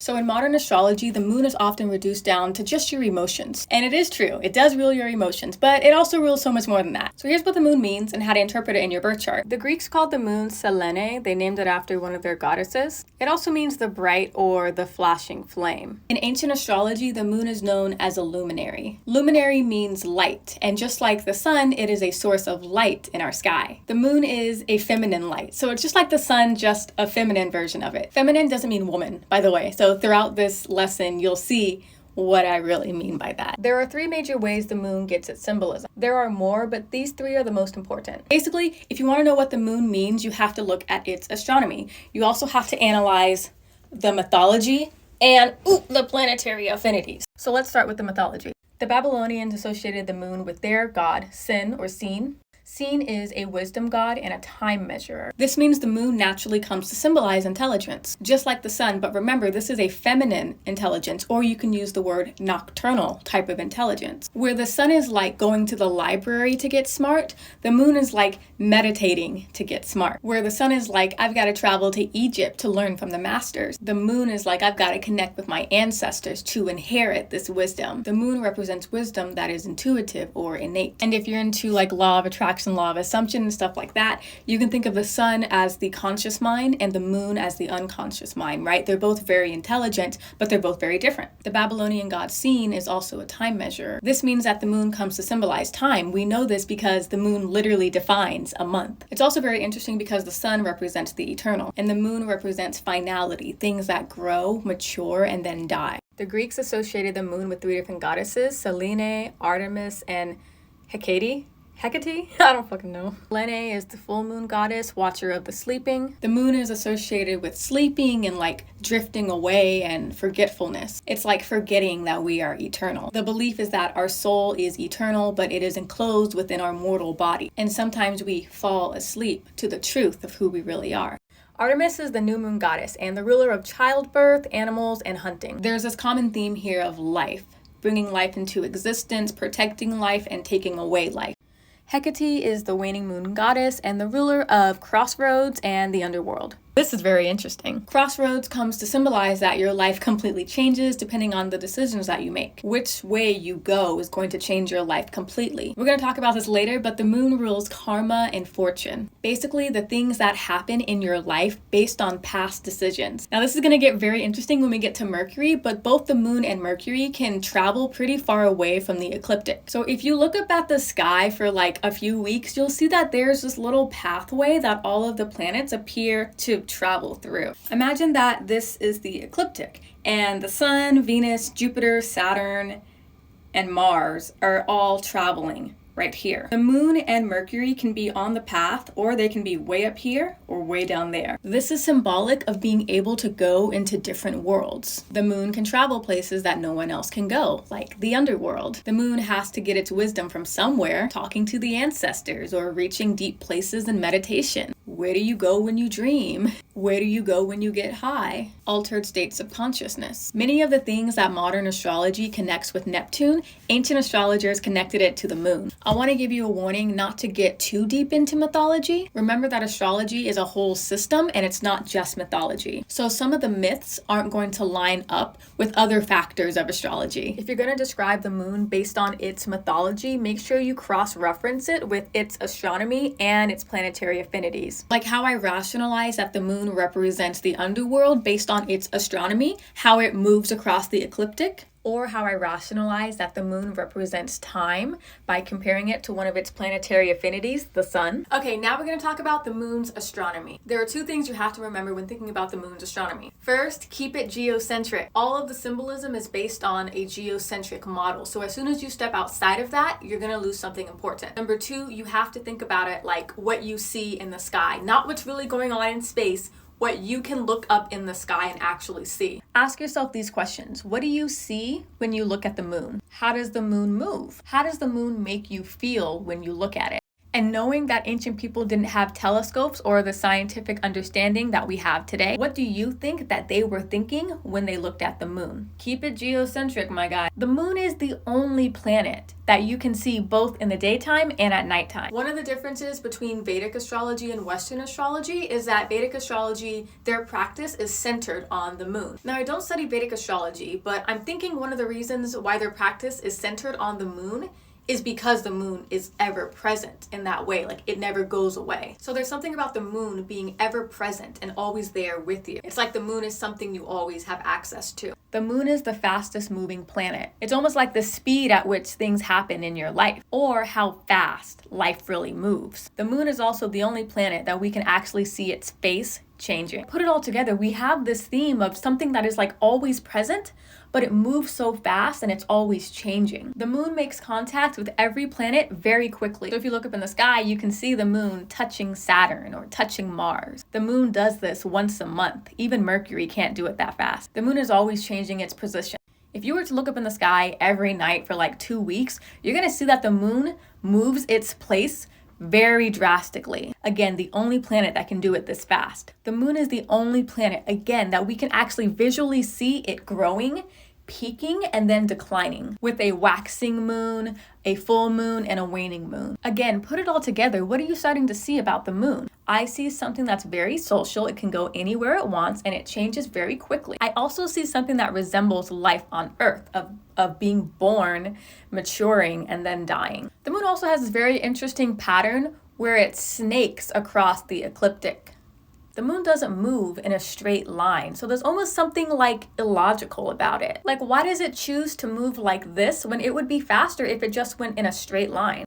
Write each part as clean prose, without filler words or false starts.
So in modern astrology, the moon is often reduced down to just your emotions. And it is true, it does rule your emotions, but it also rules so much more than that. So here's what the moon means and how to interpret it in your birth chart. The Greeks called the moon Selene. They named it after one of their goddesses. It also means the bright or the flashing flame. In ancient astrology, the moon is known as a luminary. Luminary means light, and just like the sun, it is a source of light in our sky. The moon is a feminine light, so it's just like the sun, just a feminine version of it. Feminine doesn't mean woman, by the way, so throughout this lesson, you'll see what I really mean by that. There are 3 major ways the moon gets its symbolism. There are more, but these 3 are the most important. Basically, if you want to know what the moon means, you have to look at its astronomy. You also have to analyze the mythology and the planetary affinities. So let's start with the mythology. The Babylonians associated the moon with their god, Sin or Sin. Sin is a wisdom god and a time measurer. This means the moon naturally comes to symbolize intelligence, just like the sun, but remember, this is a feminine intelligence, or you can use the word nocturnal type of intelligence. Where the sun is like going to the library to get smart, the moon is like meditating to get smart. Where the sun is like, I've got to travel to Egypt to learn from the masters, the moon is like, I've got to connect with my ancestors to inherit this wisdom. The moon represents wisdom that is intuitive or innate. And if you're into like law of attraction, law of assumption and stuff like that, you can think of the sun as the conscious mind and the moon as the unconscious mind, right? They're both very intelligent, but they're both very different. The Babylonian god Sin is also a time measurer. This means that the moon comes to symbolize time. We know this because the moon literally defines a month. It's also very interesting because the sun represents the eternal and the moon represents finality, things that grow, mature, and then die. The Greeks associated the moon with 3 different goddesses, Selene, Artemis, and Hecate? Hecate? I don't fucking know. Selene is the full moon goddess, watcher of the sleeping. The moon is associated with sleeping and like drifting away and forgetfulness. It's like forgetting that we are eternal. The belief is that our soul is eternal, but it is enclosed within our mortal body. And sometimes we fall asleep to the truth of who we really are. Artemis is the new moon goddess and the ruler of childbirth, animals, and hunting. There's this common theme here of life, bringing life into existence, protecting life, and taking away life. Hecate is the waning moon goddess and the ruler of crossroads and the underworld. This is very interesting. Crossroads comes to symbolize that your life completely changes depending on the decisions that you make. Which way you go is going to change your life completely. We're going to talk about this later, but the moon rules karma and fortune. Basically, the things that happen in your life based on past decisions. Now, this is going to get very interesting when we get to Mercury, but both the moon and Mercury can travel pretty far away from the ecliptic. So if you look up at the sky for like a few weeks, you'll see that there's this little pathway that all of the planets appear to travel through. Imagine that this is the ecliptic and the sun, Venus, Jupiter, Saturn, and Mars are all traveling right here. The moon and Mercury can be on the path, or they can be way up here or way down there. This is symbolic of being able to go into different worlds. The moon can travel places that no one else can go, like the underworld. The moon has to get its wisdom from somewhere, talking to the ancestors or reaching deep places in meditation. Where do you go when you dream? Where do you go when you get high? Altered states of consciousness. Many of the things that modern astrology connects with Neptune, ancient astrologers connected it to the moon. I want to give you a warning not to get too deep into mythology. Remember that astrology is a whole system and it's not just mythology. So some of the myths aren't going to line up with other factors of astrology. If you're going to describe the moon based on its mythology, make sure you cross-reference it with its astronomy and its planetary affinities. Like how I rationalize that the moon represents the underworld based on its astronomy, how it moves across the ecliptic, or how I rationalize that the moon represents time by comparing it to one of its planetary affinities, the sun. Okay, now we're going to talk about the moon's astronomy. There are 2 things you have to remember when thinking about the moon's astronomy. First, keep it geocentric. All of the symbolism is based on a geocentric model. So as soon as you step outside of that, you're going to lose something important. Number 2, you have to think about it like what you see in the sky, not what's really going on in space, what you can look up in the sky and actually see. Ask yourself these questions. What do you see when you look at the moon? How does the moon move? How does the moon make you feel when you look at it? And knowing that ancient people didn't have telescopes or the scientific understanding that we have today, what do you think that they were thinking when they looked at the moon? Keep it geocentric, my guy. The moon is the only planet that you can see both in the daytime and at nighttime. One of the differences between Vedic astrology and Western astrology is that Vedic astrology, their practice is centered on the moon. Now, I don't study Vedic astrology, but I'm thinking one of the reasons why their practice is centered on the moon is because the moon is ever present in that way, like it never goes away. So there's something about the moon being ever present and always there with you. It's like the moon is something you always have access to. The moon is the fastest moving planet. It's almost like the speed at which things happen in your life, or how fast life really moves. The moon is also the only planet that we can actually see its face changing. Put it all together, we have this theme of something that is like always present, but it moves so fast and it's always changing. The moon makes contact with every planet very quickly. So if you look up in the sky, you can see the moon touching Saturn or touching Mars. The moon does this once a month. Even Mercury can't do it that fast. The moon is always changing its position. If you were to look up in the sky every night for like 2 weeks, you're gonna see that the moon moves its place very drastically. Again, the only planet that can do it this fast. The moon is the only planet, again, that we can actually visually see it growing, peaking, and then declining, with a waxing moon, a full moon, and a waning moon. Again, put it all together, what are you starting to see about the moon? I see something that's very social. It can go anywhere it wants and it changes very quickly. I also see something that resembles life on Earth, of being born, maturing, and then dying. The moon also has this very interesting pattern where it snakes across the ecliptic. The moon doesn't move in a straight line, so there's almost something like illogical about it. Like, why does it choose to move like this when it would be faster if it just went in a straight line?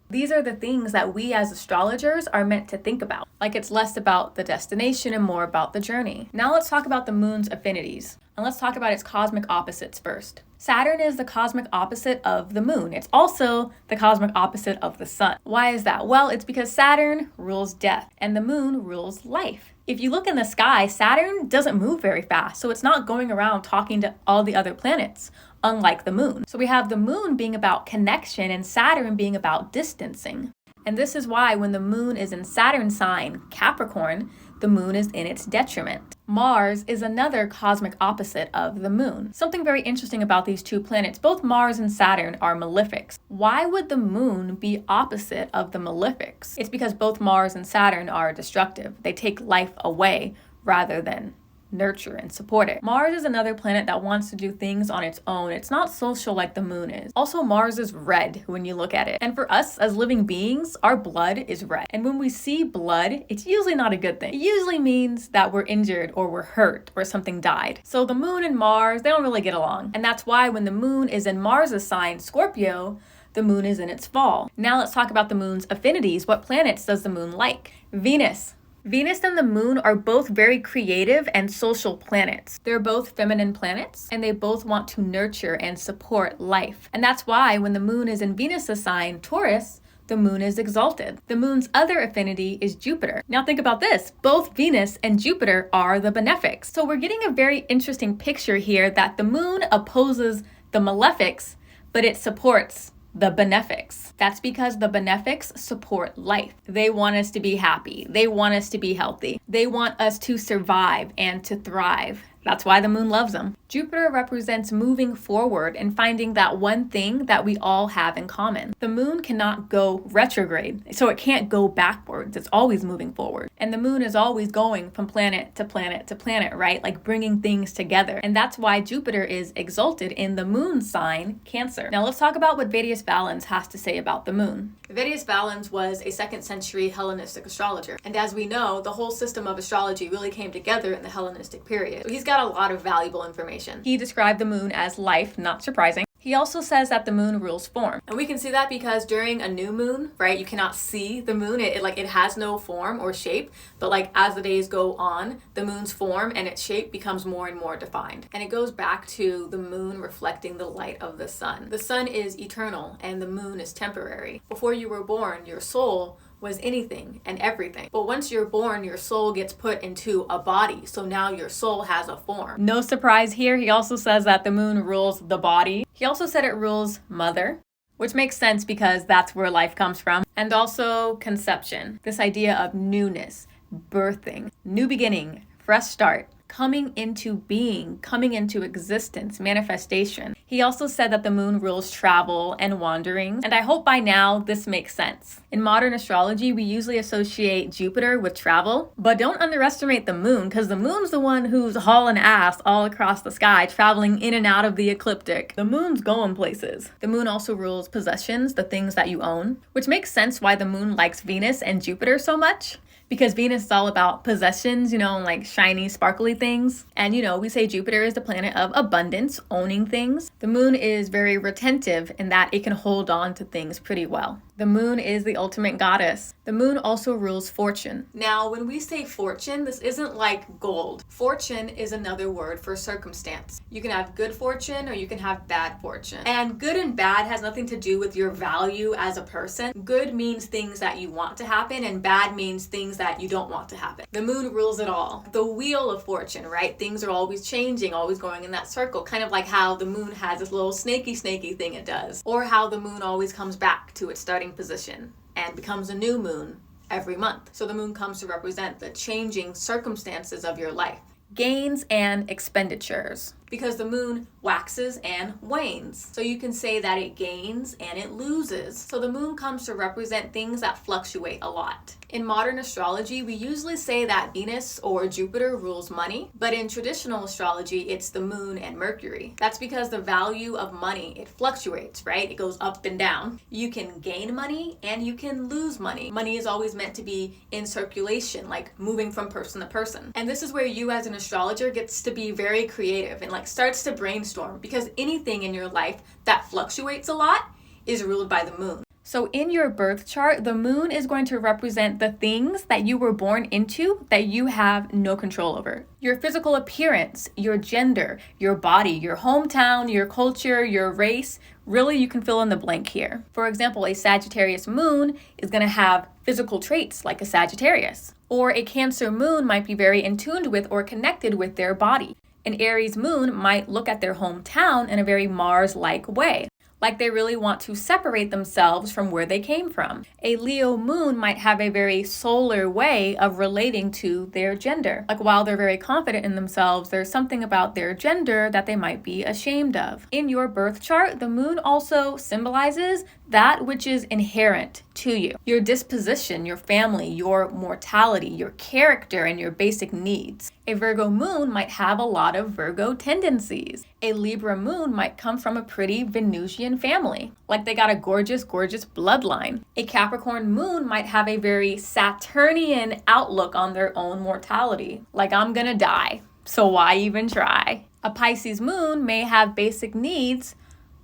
These are the things that we as astrologers are meant to think about. Like, it's less about the destination and more about the journey. Now let's talk about the moon's affinities. And let's talk about its cosmic opposites first. Saturn is the cosmic opposite of the moon. It's also the cosmic opposite of the sun. Why is that? Well, it's because Saturn rules death and the moon rules life. If you look in the sky, Saturn doesn't move very fast, so it's not going around talking to all the other planets, unlike the moon. So we have the moon being about connection and Saturn being about distancing. And this is why when the moon is in Saturn sign, Capricorn, the moon is in its detriment. Mars is another cosmic opposite of the moon. Something very interesting about these two planets, both Mars and Saturn are malefics. Why would the moon be opposite of the malefics? It's because both Mars and Saturn are destructive. They take life away rather than nurture and support it. Mars is another planet that wants to do things on its own. It's not social like the moon is. Also, Mars is red when you look at it. And for us as living beings, our blood is red. And when we see blood, it's usually not a good thing. It usually means that we're injured or we're hurt or something died. So the moon and Mars, they don't really get along. And that's why when the moon is in Mars' sign, Scorpio, the moon is in its fall. Now let's talk about the moon's affinities. What planets does the moon like? Venus. Venus and the moon are both very creative and social planets. They're both feminine planets, and they both want to nurture and support life. And that's why when the moon is in Venus' sign, Taurus, the moon is exalted. The moon's other affinity is Jupiter. Now think about this. Both Venus and Jupiter are the benefics. So we're getting a very interesting picture here that the moon opposes the malefics, but it supports the benefics. That's because the benefics support life. They want us to be happy. They want us to be healthy. They want us to survive and to thrive. That's why the moon loves them. Jupiter represents moving forward and finding that one thing that we all have in common. The moon cannot go retrograde, so it can't go backwards. It's always moving forward. And the moon is always going from planet to planet to planet, right? Like bringing things together. And that's why Jupiter is exalted in the moon sign, Cancer. Now let's talk about what Vettius Valens has to say about the moon. Vettius Valens was a 2nd century Hellenistic astrologer. And as we know, the whole system of astrology really came together in the Hellenistic period. So he's got a lot of valuable information. He described the moon as life, not surprising. He also says that the moon rules form. And we can see that because during a new moon, right, you cannot see the moon. It has no form or shape, but like as the days go on, the moon's form and its shape becomes more and more defined. And it goes back to the moon reflecting the light of the sun. The sun is eternal and the moon is temporary. Before you were born, your soul was anything and everything. But once you're born, your soul gets put into a body. So now your soul has a form. No surprise here. He also says that the moon rules the body. He also said it rules mother, which makes sense because that's where life comes from. And also conception, this idea of newness, birthing, new beginning, fresh start, coming into being, coming into existence, manifestation. He also said that the moon rules travel and wanderings, and I hope by now this makes sense. In modern astrology, we usually associate Jupiter with travel, but don't underestimate the moon, because the moon's the one who's hauling ass all across the sky, traveling in and out of the ecliptic. The moon's going places. The moon also rules possessions, the things that you own, which makes sense why the moon likes Venus and Jupiter so much. Because Venus is all about possessions, like shiny, sparkly things. And, we say Jupiter is the planet of abundance, owning things. The moon is very retentive in that it can hold on to things pretty well. The moon is the ultimate goddess. The moon also rules fortune. Now, when we say fortune, this isn't like gold. Fortune is another word for circumstance. You can have good fortune or you can have bad fortune. And good and bad has nothing to do with your value as a person. Good means things that you want to happen, and bad means things that you don't want to happen. The moon rules it all. The wheel of fortune, right? Things are always changing, always going in that circle, kind of like how the moon has this little snaky thing it does, or how the moon always comes back to its starting position and becomes a new moon every month. So the moon comes to represent the changing circumstances of your life. Gains and expenditures, because the moon waxes and wanes. So you can say that it gains and it loses. So the moon comes to represent things that fluctuate a lot. In modern astrology, we usually say that Venus or Jupiter rules money, but in traditional astrology, it's the moon and Mercury. That's because the value of money, it fluctuates, right? It goes up and down. You can gain money and you can lose money. Money is always meant to be in circulation, like moving from person to person. And this is where you as an astrologer gets to be very creative and starts to brainstorm, because anything in your life that fluctuates a lot is ruled by the moon. So in your birth chart, the moon is going to represent the things that you were born into that you have no control over. Your physical appearance, your gender, your body, your hometown, your culture, your race. Really, you can fill in the blank here. For example, a Sagittarius moon is going to have physical traits like a Sagittarius. Or a Cancer moon might be very in tune with or connected with their body. An Aries moon might look at their hometown in a very Mars-like way, like they really want to separate themselves from where they came from. A Leo moon might have a very solar way of relating to their gender. Like while they're very confident in themselves, there's something about their gender that they might be ashamed of. In your birth chart, the moon also symbolizes that which is inherent to you. Your disposition, your family, your mortality, your character, and your basic needs. A Virgo moon might have a lot of Virgo tendencies. A Libra moon might come from a pretty Venusian family, like they got a gorgeous bloodline. A Capricorn moon might have a very Saturnian outlook on their own mortality, like I'm gonna die, so why even try? A Pisces moon may have basic needs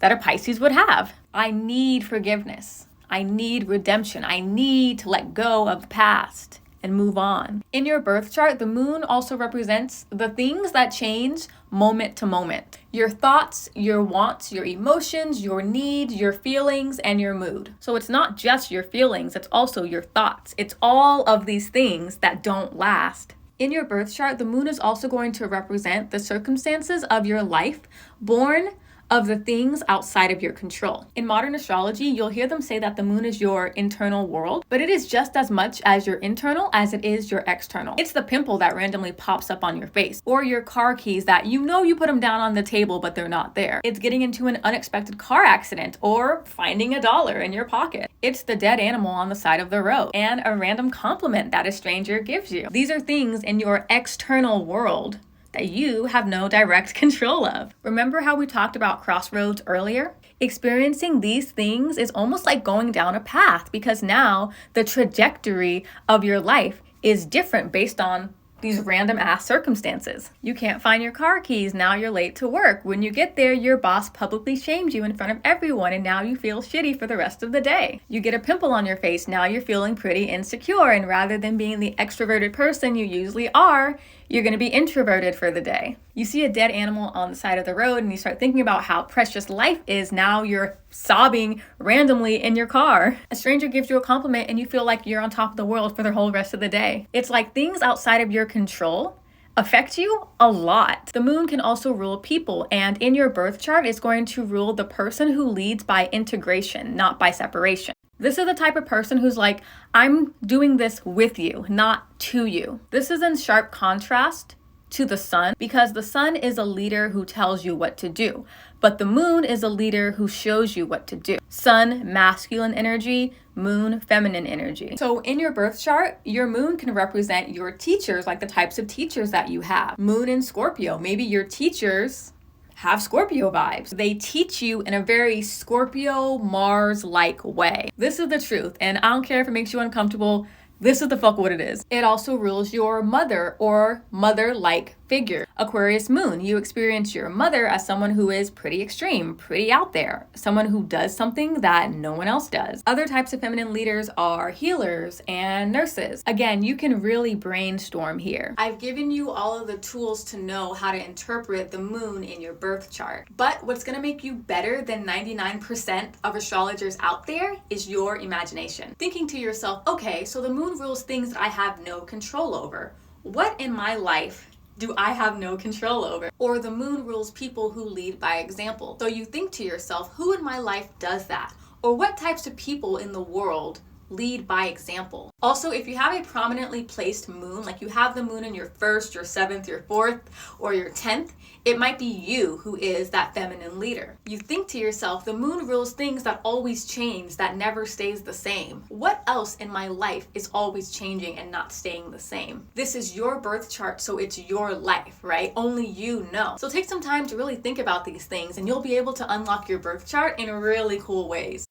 that a Pisces would have. I need forgiveness. I need redemption. I need to let go of the past and move on. In your birth chart, the moon also represents the things that change moment to moment. Your thoughts, your wants, your emotions, your needs, your feelings, and your mood. So it's not just your feelings, it's also your thoughts. It's all of these things that don't last. In your birth chart, the moon is also going to represent the circumstances of your life born of the things outside of your control. In modern astrology, you'll hear them say that the moon is your internal world, but it is just as much as your internal as it is your external. It's the pimple that randomly pops up on your face, or your car keys that you put them down on the table, but they're not there. It's getting into an unexpected car accident, or finding $1 in your pocket. It's the dead animal on the side of the road, and a random compliment that a stranger gives you. These are things in your external world that you have no direct control of. Remember how we talked about crossroads earlier? Experiencing these things is almost like going down a path, because now the trajectory of your life is different based on these random ass circumstances. You can't find your car keys, now you're late to work. When you get there, your boss publicly shamed you in front of everyone, and now you feel shitty for the rest of the day. You get a pimple on your face, now you're feeling pretty insecure, and rather than being the extroverted person you usually are, you're going to be introverted for the day. You see a dead animal on the side of the road and you start thinking about how precious life is. Now you're sobbing randomly in your car. A stranger gives you a compliment and you feel like you're on top of the world for the whole rest of the day. It's like things outside of your control affect you a lot. The moon can also rule people, and in your birth chart, it's going to rule the person who leads by integration, not by separation. This is the type of person who's like, I'm doing this with you, not to you. This is in sharp contrast to the sun, because the sun is a leader who tells you what to do, but the moon is a leader who shows you what to do. Sun, masculine energy, moon, feminine energy. So in your birth chart, your moon can represent your teachers, like the types of teachers that you have. Moon in Scorpio, maybe your teachers have Scorpio vibes. They teach you in a very Scorpio, Mars-like way. This is the truth, and I don't care if it makes you uncomfortable. This is the fuck what it is. It also rules your mother or mother-like figure. Aquarius moon, you experience your mother as someone who is pretty extreme, pretty out there, someone who does something that no one else does. Other types of feminine leaders are healers and nurses. Again, you can really brainstorm here. I've given you all of the tools to know how to interpret the moon in your birth chart. But what's gonna make you better than 99% of astrologers out there is your imagination. Thinking to yourself, okay, so the moon rules things that I have no control over. What in my life do I have no control over? Or the moon rules people who lead by example. So you think to yourself, who in my life does that? Or what types of people in the world lead by example? Also, if you have a prominently placed moon, like you have the moon in your 1st, your 7th, your 4th, or your 10th, it might be you who is that feminine leader. You think to yourself, the moon rules things that always change, that never stays the same. What else in my life is always changing and not staying the same? This is your birth chart, so it's your life, right? Only you know. So take some time to really think about these things, and you'll be able to unlock your birth chart in really cool ways.